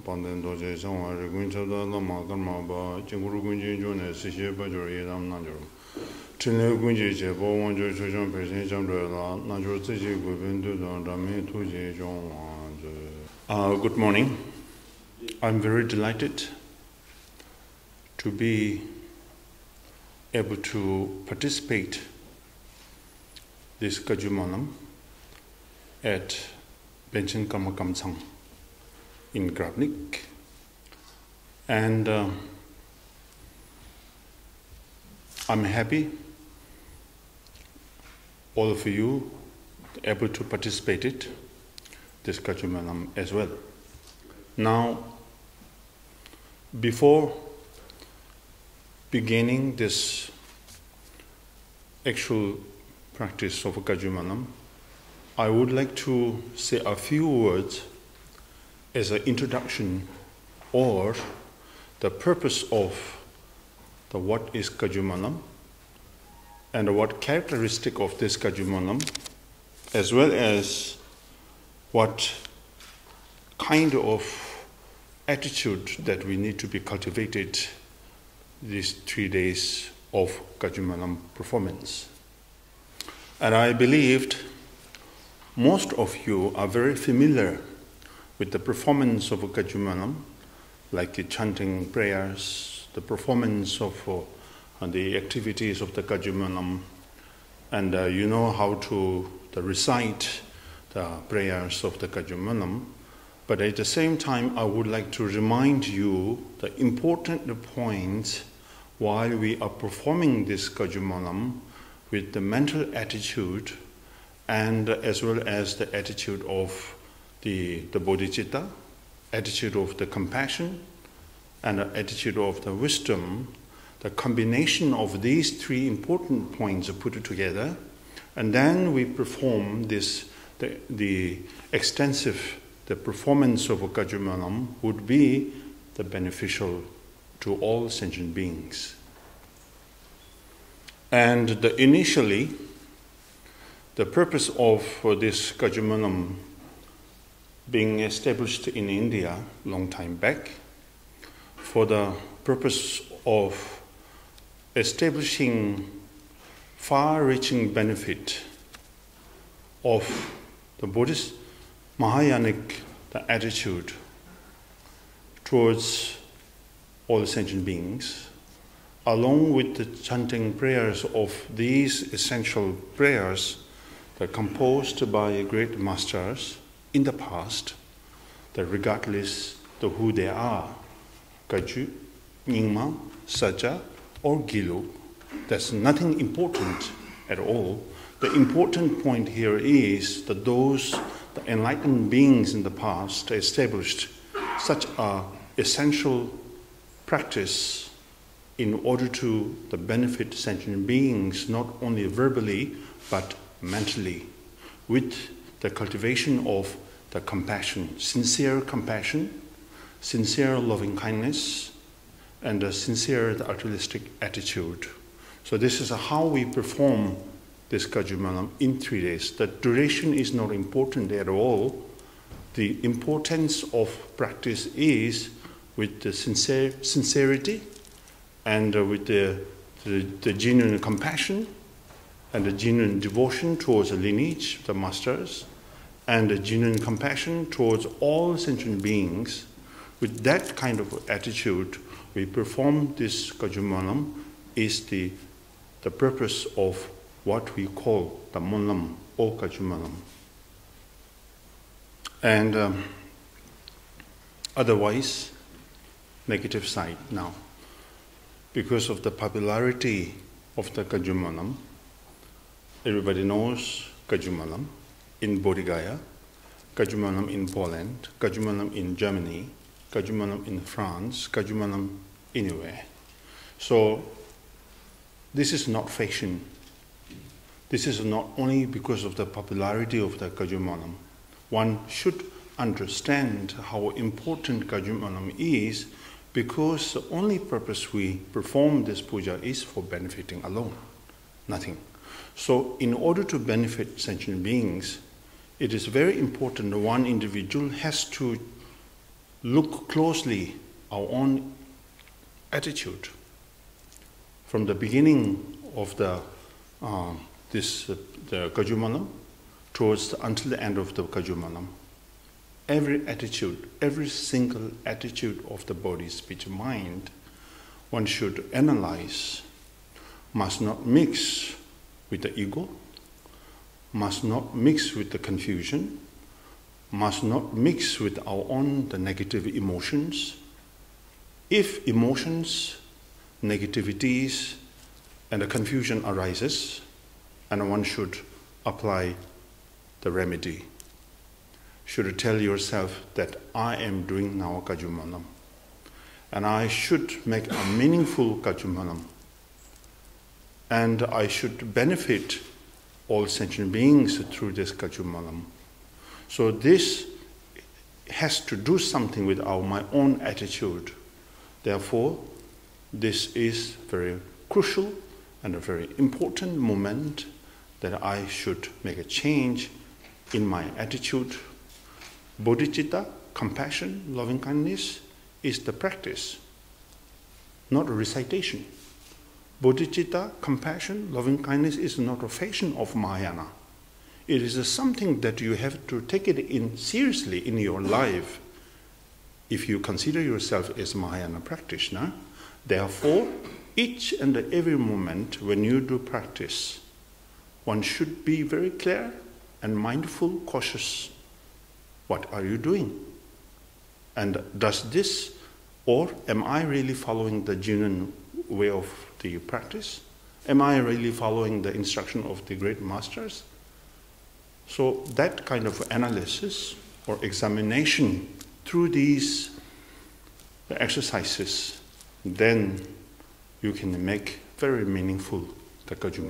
Panden doje sangwa regun chada la makar maba chinguru gunji jone sishe bajor yedam nanjor chinle gunji je bo wanjo chojon persen jamdre la nanjor tseji gubin du don rame tuje jong Good morning. I'm very delighted to be able to participate this Kagyu Monlam at Benchen Kamtsang in Grabnik, and I'm happy all of you able to participate in this Kagyu Monlam as well. Now, before beginning this actual practice of Kagyu Monlam, I would like to say a few words as an introduction or the purpose of what is Kagyu Monlam and what characteristic of this Kagyu Monlam, as well as what kind of attitude that we need to be cultivated these 3 days of Kagyu Monlam performance. And I believed most of you are very familiar with the performance of Kagyu Monlam, like the chanting prayers, the performance of the activities of the Kagyu Monlam, and you know how to recite the prayers of the Kagyu Monlam. But at the same time, I would like to remind you the important points while we are performing this Kagyu Monlam with the mental attitude and as well as the attitude of the bodhicitta, attitude of the compassion, and the attitude of the wisdom. The combination of these three important points are put together, and then we perform this. The extensive performance of Kagyu Monlam would be the beneficial to all sentient beings. And initially, the purpose of this Kagyu Monlam being established in India long time back, for the purpose of establishing far-reaching benefit of the Buddhist Mahayanic attitude towards all sentient beings, along with the chanting prayers of these essential prayers that are composed by great masters in the past, that regardless of who they are, Kagyu, Nyingma, Saja, or Gilu, that's nothing important at all. The important point here is that the enlightened beings in the past established such an essential practice in order to benefit sentient beings, not only verbally but mentally, with the cultivation of the compassion, sincere loving kindness, and a sincere altruistic attitude. So this is how we perform this Kagyu Monlam in 3 days. The duration is not important at all. The importance of practice is with the sincerity and with the genuine compassion and the genuine devotion towards the lineage, the masters, and the genuine compassion towards all sentient beings. With that kind of attitude, we perform this Kagyu Monlam is the purpose of what we call the Monlam or Kagyu Monlam. And otherwise, negative side now. Because of the popularity of the Kagyu Monlam, everybody knows Kagyu Monlam in Bodhgaya, Kagyu Monlam in Poland, Kagyu Monlam in Germany, Kagyu Monlam in France, Kagyu Monlam anywhere. So this is not fashion. This is not only because of the popularity of the Kagyu Monlam. One should understand how important Kagyu Monlam is, because the only purpose we perform this puja is for benefiting alone, nothing. So in order to benefit sentient beings, it is very important that one individual has to look closely our own attitude. From the beginning of the Kagyu Monlam until the end of the Kagyu Monlam, every attitude, every single attitude of the body, speech, mind, one should analyze, must not mix with the ego, must not mix with the confusion, must not mix with our own the negative emotions. If emotions, negativities, and the confusion arises, and one should apply the remedy. Should tell yourself that I am doing now Kagyu Monlam, and I should make a meaningful Kagyu Monlam, and I should benefit all sentient beings through this Kagyu Monlam. So this has to do something with my own attitude. Therefore, this is very crucial and a very important moment that I should make a change in my attitude. Bodhicitta, compassion, loving kindness is the practice, not a recitation. Bodhicitta, compassion, loving kindness is not a fashion of Mahayana. It is something that you have to take it in seriously in your life if you consider yourself as Mahayana practitioner. Therefore, each and every moment when you do practice, one should be very clear and mindful, cautious. What are you doing? And does this, or am I really following the genuine way of the practice? Am I really following the instruction of the great masters? So that kind of analysis or examination through these exercises, then you can make very meaningful the Kagyu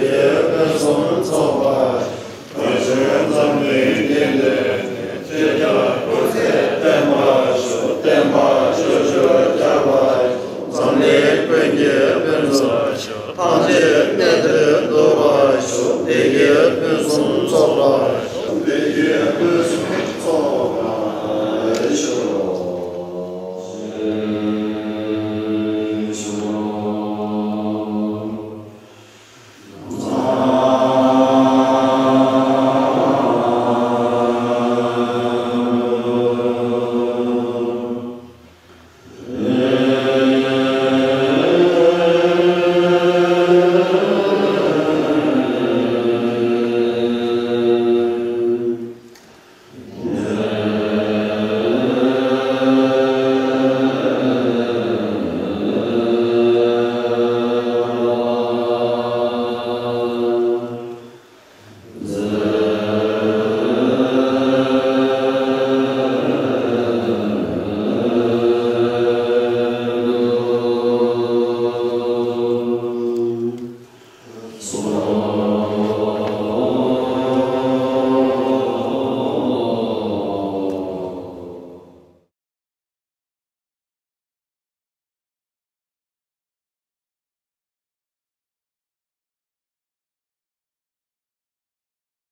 ye pe son so ba